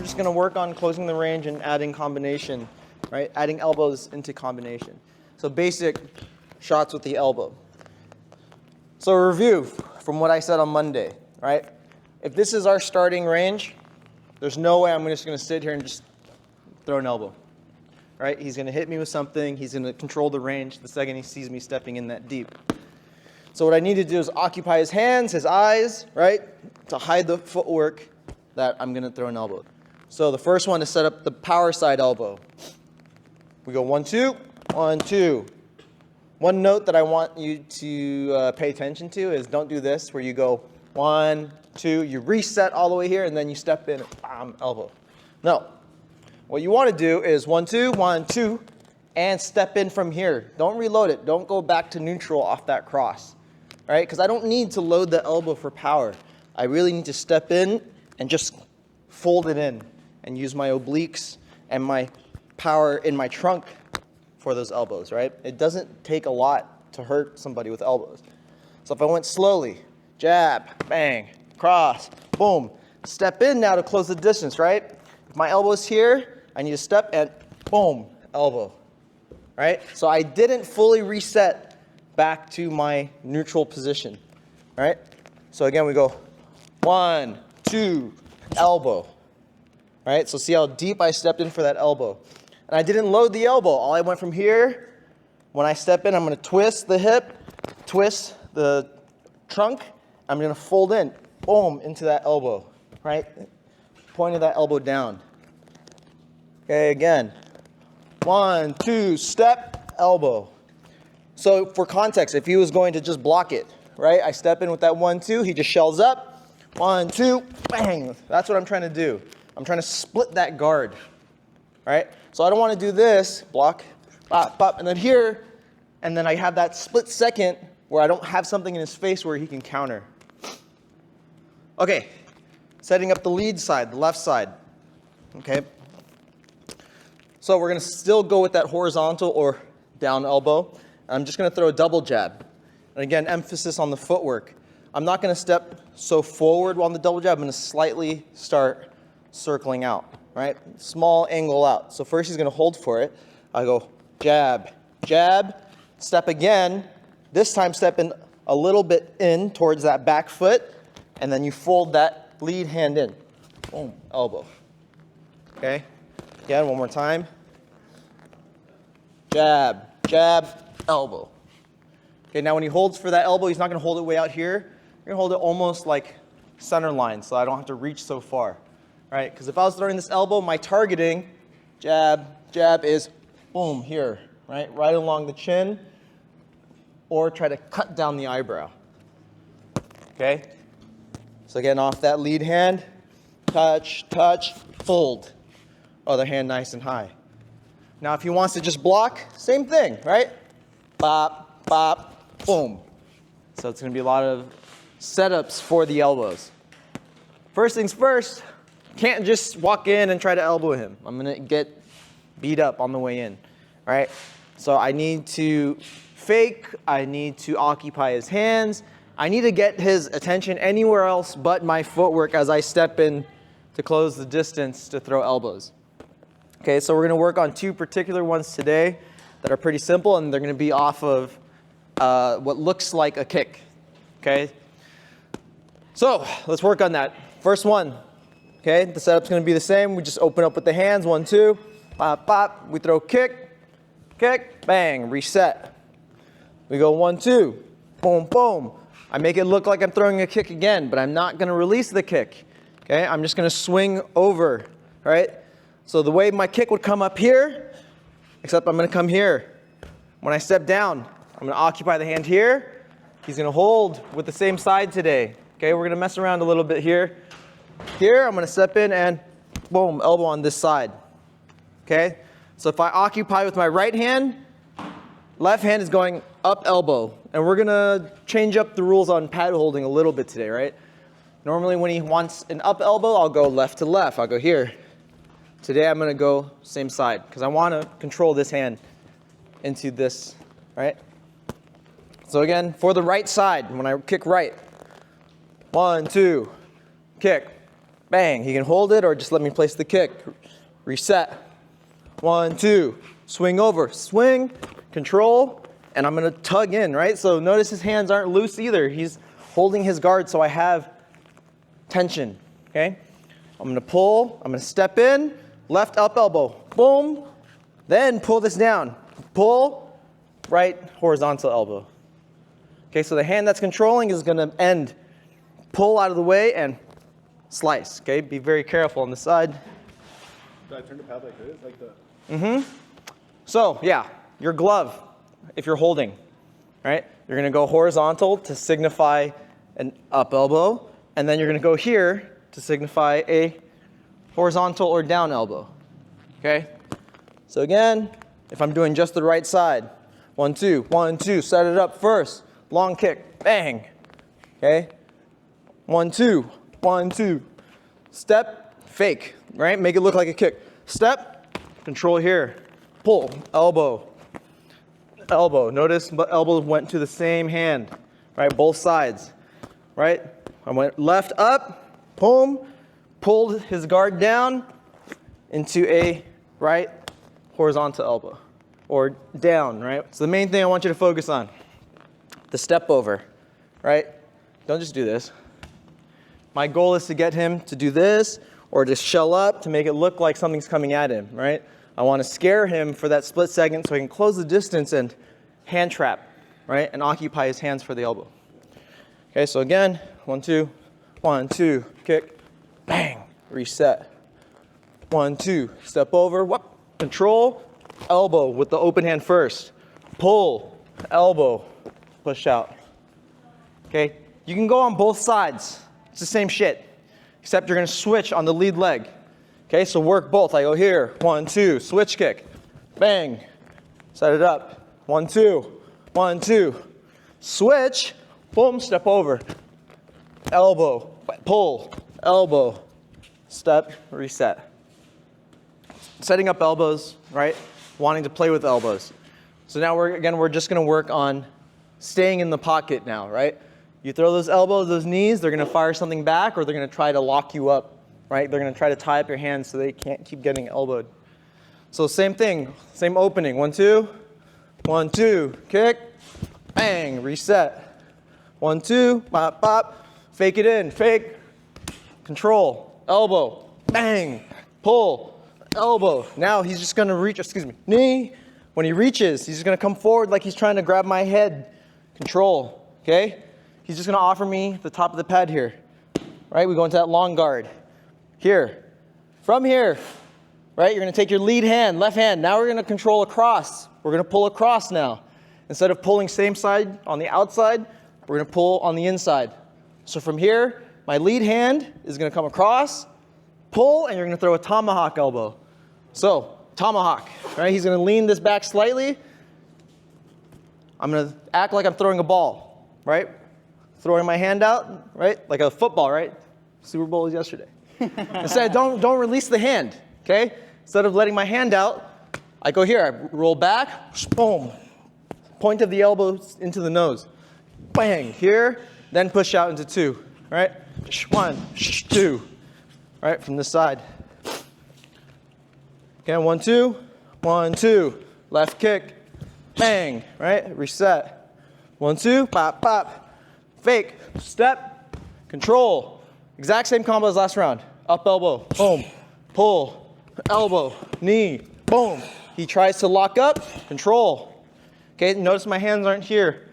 just going to work on closing the range and adding combination, right? Adding elbows into combination. So basic shots with the elbow. So review from what I said on Monday, right? If this is our starting range, there's no way I'm just going to sit here and just throw an elbow, right? He's going to hit me with something. He's going to control the range the second he sees me stepping in that deep. So what I need to do is occupy his hands, his eyes, right, to hide the footwork that I'm going to throw an elbow. So the first one is set up the power side elbow. We go 1, 2, 1, 2. One note that I want you to pay attention to is don't do this where you go 1, 2, you reset all the way here and then you step in, bam, elbow. No. What you want to do is 1, 2, 1, 2, and step in from here. Don't reload it. Don't go back to neutral off that cross, right? Because I don't need to load the elbow for power. I really need to step in and just fold it in and use my obliques and my power in my trunk for those elbows, right? It doesn't take a lot to hurt somebody with elbows. So if I went slowly, jab, bang, cross, boom, step in now to close the distance, right? If my elbow's here, I need to step and boom, elbow, right? So I didn't fully reset back to my neutral position, right? So again, we go 1, 2, elbow, right? So see how deep I stepped in for that elbow. And I didn't load the elbow. All I went from here, when I step in, I'm going to twist the hip, twist the trunk. I'm going to fold in, boom, into that elbow, right? Pointing that elbow down. Okay, again. 1, 2, step, elbow. So for context, if he was going to just block it, right? I step in with that 1, 2, he just shells up. 1, 2, bang. That's what I'm trying to do. I'm trying to split that guard, right? So I don't want to do this, block, pop, pop, and then here, and then I have that split second where I don't have something in his face where he can counter. Okay, setting up the lead side, the left side, okay? So we're going to still go with that horizontal or down elbow. I'm just going to throw a double jab. And again, emphasis on the footwork. I'm not going to step so forward on the double jab. I'm going to slightly start circling out, right? Small angle out. So first he's going to hold for it. I go jab, jab, step again. This time step in a little bit in towards that back foot, and then you fold that lead hand in. Boom, elbow. Okay? Again, one more time. Jab, jab, elbow. Okay, now when he holds for that elbow, he's not going to hold it way out here. You're going to hold it almost like center line, so I don't have to reach so far. Right? Because if I was throwing this elbow, my targeting, jab, jab, is boom, here, right? Right along the chin, or try to cut down the eyebrow. Okay? So again, off that lead hand, touch, touch, fold. Other hand nice and high. Now if he wants to just block, same thing, right? Bop, bop, boom. So it's going to be a lot of setups for the elbows. First things first, can't just walk in and try to elbow him. I'm going to get beat up on the way in, right? So I need to fake. I need to occupy his hands. I need to get his attention anywhere else but my footwork as I step in to close the distance to throw elbows. Okay, so we're going to work on 2 particular ones today that are pretty simple, and they're going to be off of what looks like a kick. Okay? So let's work on that. First one. Okay, the setup's going to be the same. We just open up with the hands. 1, 2, pop, pop. We throw kick, kick, bang, reset. We go 1, 2, boom, boom. I make it look like I'm throwing a kick again, but I'm not going to release the kick. Okay, I'm just going to swing over, right? So the way my kick would come up here, except I'm going to come here. When I step down, I'm going to occupy the hand here. He's going to hold with the same side today. Okay, we're going to mess around a little bit here. Here, I'm going to step in and boom, elbow on this side. Okay? So if I occupy with my right hand, left hand is going up elbow. And we're going to change up the rules on pad holding a little bit today, right? Normally when he wants an up elbow, I'll go left to left. I'll go here. Today I'm going to go same side because I want to control this hand into this, right? So again, for the right side, when I kick right, 1, 2, kick, bang. He can hold it or just let me place the kick. Reset. 1, 2, swing over, swing, control, and I'm gonna tug in, right? So notice his hands aren't loose either. He's holding his guard, so I have tension, okay? I'm gonna pull, I'm gonna step in, left up elbow, boom, then pull this down. Pull, right horizontal elbow. Okay, so the hand that's controlling is gonna end. Pull out of the way and slice, okay? Be very careful on the side. Do I turn the pad like this? Like the... So, yeah, your glove, if you're holding, right? You're gonna go horizontal to signify an up elbow, and then you're gonna go here to signify a horizontal or down elbow, okay? So again, if I'm doing just the right side, 1, 2, 1, 2, set it up first, long kick, bang, okay? 1, 2, 1, 2, step, fake, right? Make it look like a kick. Step, control here, pull, elbow, elbow. Notice the elbow went to the same hand, right? Both sides, right? I went left up, boom, pulled his guard down into a right horizontal elbow or down, right? So the main thing I want you to focus on, the step over, right? Don't just do this. My goal is to get him to do this or to shell up to make it look like something's coming at him, right? I want to scare him for that split second so he can close the distance and hand trap, right? And occupy his hands for the elbow. Okay, so again, 1, 2, 1, 2, kick, bang, reset. 1, 2, step over, whoop, control, elbow with the open hand first. Pull, elbow, push out. Okay, you can go on both sides. It's the same shit, except you're gonna switch on the lead leg. Okay, so work both. I go here, 1, 2, switch kick, bang, set it up, 1, 2, 1, 2, switch, boom, step over, elbow, pull, elbow, step, reset. Setting up elbows, right? Wanting to play with elbows. So now we're just gonna work on staying in the pocket now, right? You throw those elbows, those knees, they're gonna fire something back or they're gonna try to lock you up, right? They're gonna try to tie up your hands so they can't keep getting elbowed. So same thing, same opening. 1, 2, 1, 2, kick, bang, reset. 1, 2, pop, pop, fake it in, fake, control, elbow, bang, pull, elbow. Now he's just gonna reach, knee. When he reaches, he's just gonna come forward like he's trying to grab my head. Control, okay? He's just gonna offer me the top of the pad here, right? We go into that long guard. Here, from here, right? You're gonna take your lead hand, left hand. Now we're gonna control across. We're gonna pull across now. Instead of pulling same side on the outside, we're gonna pull on the inside. So from here, my lead hand is gonna come across, pull, and you're gonna throw a tomahawk elbow. So, tomahawk, right? He's gonna lean this back slightly. I'm gonna act like I'm throwing a ball, right? Throwing my hand out, right? Like a football, right? Super Bowl was yesterday. Instead, don't release the hand, okay? Instead of letting my hand out, I go here, I roll back, boom. Point of the elbows into the nose. Bang, here, then push out into 2, right? 1, 2, right, from this side. Again, 1, 2, 1, 2, left kick, bang, right, reset. 1, 2, pop, pop, fake, step, control. Exact same combo as last round. Up elbow, boom, pull, elbow, knee, boom. He tries to lock up, control. Okay, notice my hands aren't here.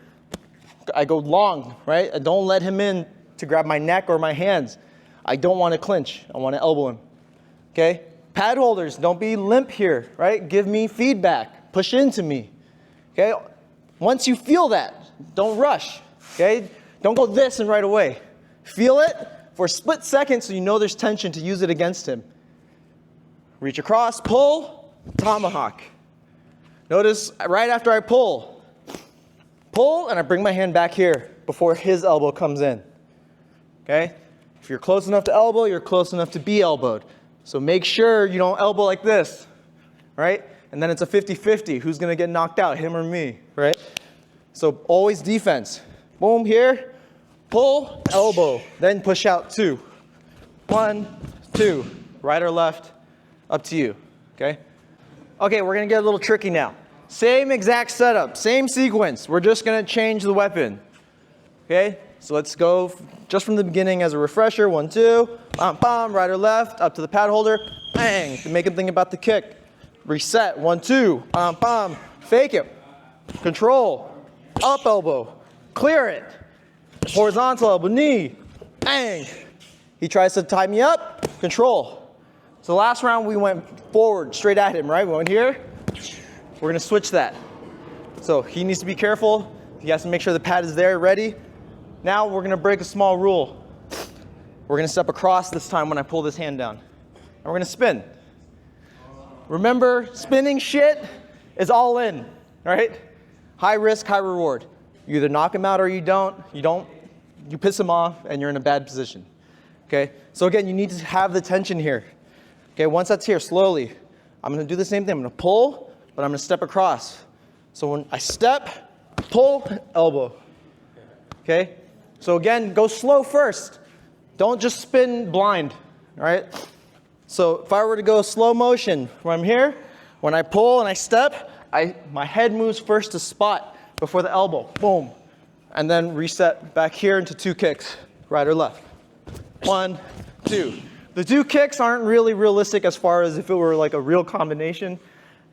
I go long, right? I don't let him in to grab my neck or my hands. I don't want to clinch. I want to elbow him. Okay? Pad holders, don't be limp here, right? Give me feedback. Push into me. Okay? Once you feel that, don't rush. Okay? Don't go this and right away. Feel it for a split second so you know there's tension to use it against him. Reach across, pull, tomahawk. Notice right after I pull, and I bring my hand back here before his elbow comes in. Okay? If you're close enough to elbow, you're close enough to be elbowed. So make sure you don't elbow like this, right? And then it's a 50-50. Who's going to get knocked out, him or me, right? So always defense. Boom, here, pull, elbow, then push out 2. 1, 2, right or left, up to you, okay? Okay, we're gonna get a little tricky now. Same exact setup, same sequence. We're just gonna change the weapon, okay? So let's go just from the beginning as a refresher. 1, 2, bam, bam, right or left, up to the pad holder, bang, to make him think about the kick. Reset, 1, 2, bam, bam, fake it, control, up elbow, clear it, horizontal elbow, knee, bang. He tries to tie me up, control. So last round we went forward, straight at him, right? We went here, we're gonna switch that. So he needs to be careful. He has to make sure the pad is there, ready. Now we're gonna break a small rule. We're gonna step across this time when I pull this hand down. And we're gonna spin. Remember, spinning shit is all in, right? High risk, high reward. You either knock him out or you don't. You piss him off and you're in a bad position, okay? So again, you need to have the tension here. Okay, once that's here, slowly, I'm gonna do the same thing. I'm gonna pull, but I'm gonna step across. So when I step, pull, elbow, okay? So again, go slow first. Don't just spin blind, all right? So if I were to go slow motion, when I'm here, when I pull and I step, my head moves first to spot before the elbow, boom. And then reset back here into 2 kicks, right or left. 1, 2. The 2 kicks aren't really realistic as far as if it were like a real combination.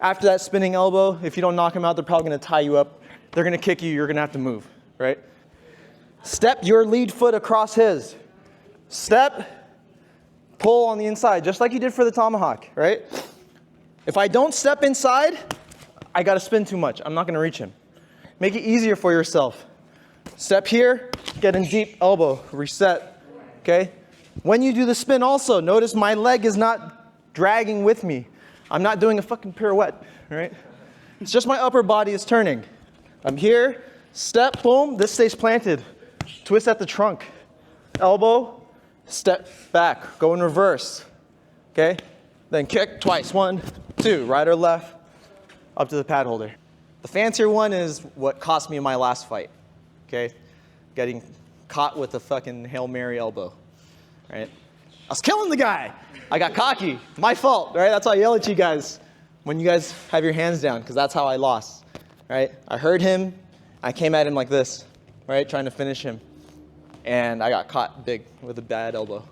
After that spinning elbow, if you don't knock them out, they're probably gonna tie you up. They're gonna kick you, you're gonna have to move, right? Step your lead foot across his. Step, pull on the inside, just like you did for the tomahawk, right? If I don't step inside, I gotta spin too much. I'm not gonna reach him. Make it easier for yourself. Step here, get in deep, elbow, reset, okay? When you do the spin also, notice my leg is not dragging with me. I'm not doing a fucking pirouette, right? It's just my upper body is turning. I'm here, step, boom, this stays planted. Twist at the trunk, elbow, step back, go in reverse, okay? Then kick twice, 1, 2, right or left, up to the pad holder. The fancier one is what cost me in my last fight, okay? Getting caught with a fucking Hail Mary elbow, right? I was killing the guy. I got cocky, my fault, right? That's why I yell at you guys when you guys have your hands down, because that's how I lost, right? I heard him, I came at him like this, right? Trying to finish him. And I got caught big with a bad elbow.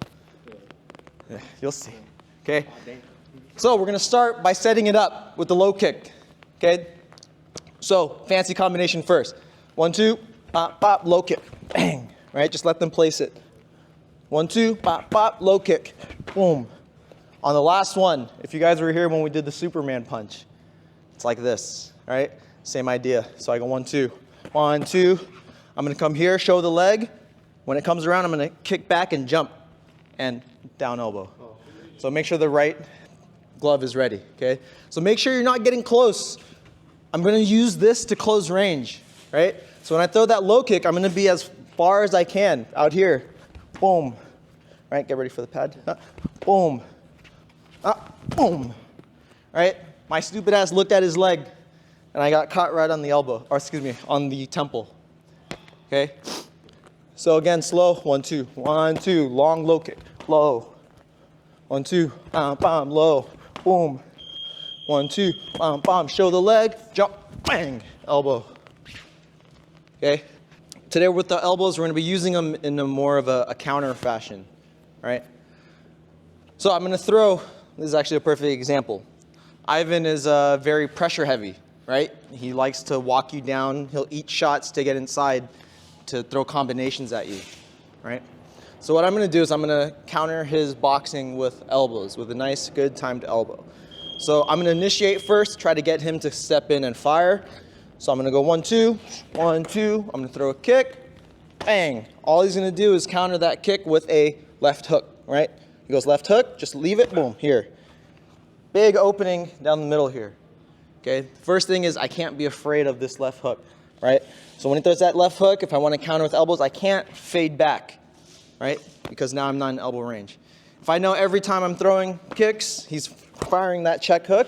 Yeah, you'll see, okay? So we're gonna start by setting it up with the low kick, okay? So fancy combination first. 1, 2, pop, pop, low kick, bang, right? Just let them place it. 1, 2, pop, pop, low kick, boom. On the last one, if you guys were here when we did the Superman punch, it's like this, right? Same idea. So I go 1, 2, 1, 2. I'm gonna come here, show the leg. When it comes around, I'm gonna kick back and jump and down elbow. So make sure the right glove is ready, okay? So make sure you're not getting close. I'm gonna use this to close range, right? So when I throw that low kick, I'm gonna be as far as I can out here. Boom, right? Get ready for the pad. Boom, boom, right? My stupid ass looked at his leg and I got caught right on the elbow, or excuse me, on the temple, okay? So again, slow, 1, 2, 1, 2, long low kick, low. 1, 2, bam, bam, low, boom. 1, 2, bam, bam, show the leg, jump, bang, elbow. Okay? Today with the elbows, we're gonna be using them in a more of a counter fashion, right? So I'm gonna throw, this is actually a perfect example. Ivan is very pressure heavy, right? He likes to walk you down, he'll eat shots to get inside to throw combinations at you, right? So what I'm gonna do is I'm gonna counter his boxing with elbows, with a nice, good timed elbow. So I'm gonna initiate first, try to get him to step in and fire. So I'm gonna go 1, 2, 1, 2. I'm gonna throw a kick, bang. All he's gonna do is counter that kick with a left hook, right? He goes left hook, just leave it, boom, here. Big opening down the middle here, okay? First thing is I can't be afraid of this left hook, right? So when he throws that left hook, if I wanna counter with elbows, I can't fade back, right? Because now I'm not in elbow range. If I know every time I'm throwing kicks, he's firing that check hook,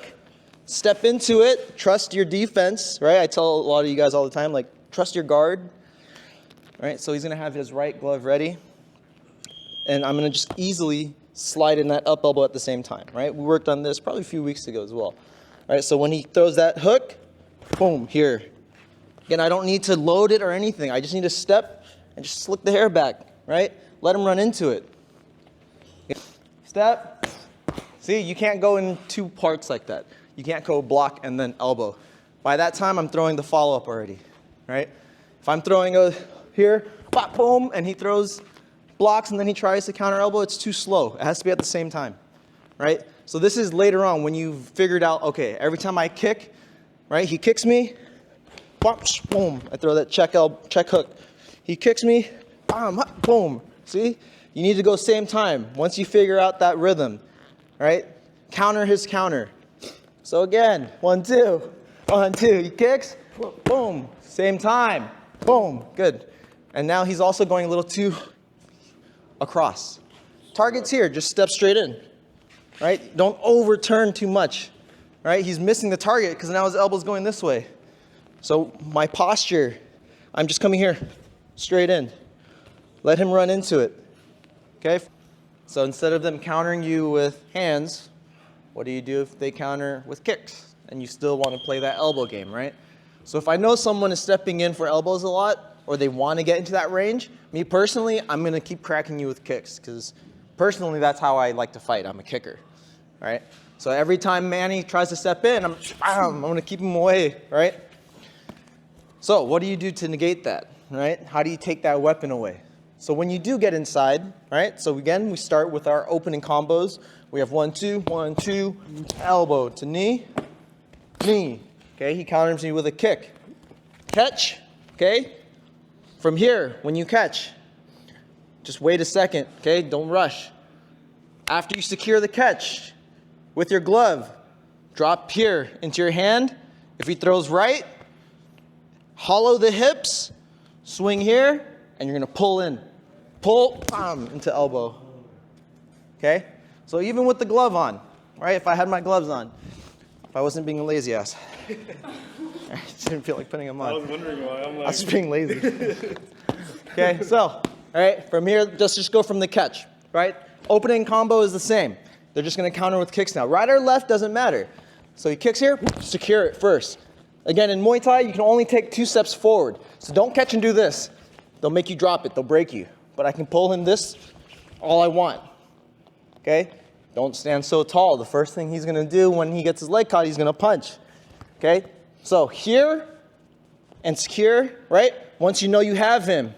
step into it, trust your defense, right? I tell a lot of you guys all the time, like, trust your guard, right? So he's gonna have his right glove ready, and I'm gonna just easily slide in that up elbow at the same time, right? We worked on this probably a few weeks ago as well. Right, so when he throws that hook, boom, here. Again, I don't need to load it or anything. I just need to step and just slick the hair back, right? Let him run into it. Step. See, you can't go in two parts like that. You can't go block and then elbow. By that time, I'm throwing the follow-up already, right? If I'm throwing a here, pop, boom, and he throws blocks and then he tries to counter elbow, it's too slow. It has to be at the same time, right? So this is later on when you've figured out, okay, every time I kick, right, he kicks me, boom, I throw that check hook. He kicks me, boom. See? You need to go same time. Once you figure out that rhythm, right? Counter his counter. So again, 1, 2, 1, 2. He kicks, boom, same time, boom, good. And now he's also going a little too across. Target's here, just step straight in. Right? Don't overturn too much. Right? He's missing the target because now his elbow's going this way. So my posture, I'm just coming here, straight in. Let him run into it. Okay? So instead of them countering you with hands, what do you do if they counter with kicks? And you still want to play that elbow game, right? So if I know someone is stepping in for elbows a lot, or they want to get into that range, me personally, I'm going to keep cracking you with kicks because personally, that's how I like to fight. I'm a kicker, right? So every time Manny tries to step in, I'm going to keep him away, right? So what do you do to negate that, right? How do you take that weapon away? So when you do get inside, right? So again, we start with our opening combos. We have 1, 2, 1, 2, elbow to knee, knee. Okay, he counters me with a kick. Catch, okay? From here, when you catch, just wait a second, okay? Don't rush. After you secure the catch with your glove, drop here into your hand. If he throws right, hollow the hips, swing here, and you're gonna pull in. Pull, into elbow. Okay? So even with the glove on, right? If I had my gloves on, if I wasn't being a lazy ass. I just didn't feel like putting them on. I was wondering why. I'm like, I was just being lazy. Okay, so, all right, from here, just go from the catch, right? Opening combo is the same. They're just gonna counter with kicks now. Right or left doesn't matter. So he kicks here, secure it first. Again, in Muay Thai, you can only take 2 steps forward. So don't catch and do this. They'll make you drop it, they'll break you. But I can pull him this all I want, okay? Don't stand so tall. The first thing he's gonna do when he gets his leg caught, he's gonna punch, okay? So here and secure, right? Once you know you have him,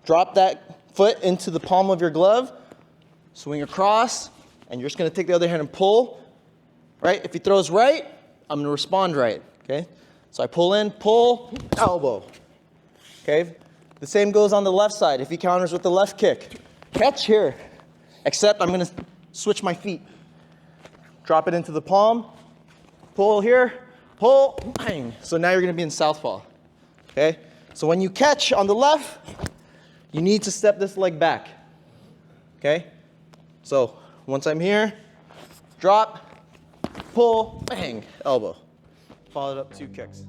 drop that foot into the palm of your glove, swing across, and you're just gonna take the other hand and pull, right? If he throws right, I'm gonna respond right, okay? So I pull in, pull, elbow, okay? The same goes on the left side. If he counters with the left kick, catch here, except I'm gonna switch my feet. Drop it into the palm, pull here, pull, bang. So now you're gonna be in southpaw, okay? So when you catch on the left, you need to step this leg back, okay? So once I'm here, drop, pull, bang, elbow. Followed up 2 kicks.